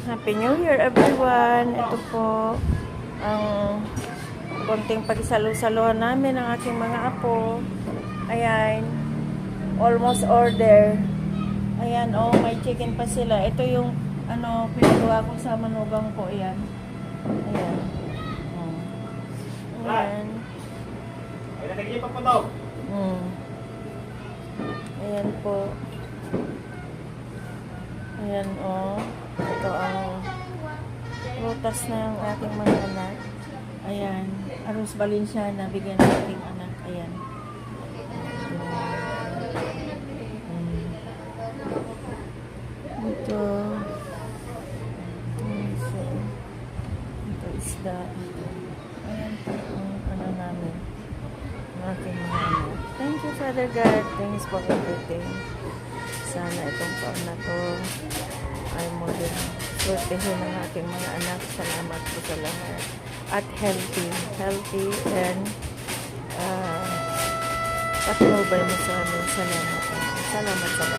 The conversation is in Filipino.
Happy New Year everyone! Ito po ang konting pagsalo-saluhan namin ng aking mga apo. Ayan, almost order. Ayan, oh, may chicken pa sila. Ito yung ano, pinagawa ko sa manugang ko. Ayan. Ayan. Oh. Ayan. Ayan po. Ayan, oh. Ito ang prutas ng aking mga anak. Ayan. Arroz Valenciana. Bigyan ng aking anak. Ayan. Ito. Ito isda. Ayan po ang ano namin. Ang aking mga anak. Thank you, Father God. Thanks for everything. Sana itong taon na to ay muli swertehin ng aking mga anak. Salamat po sa lahat. At healthy and patnubay mo sa amin. Salamat sa lahat.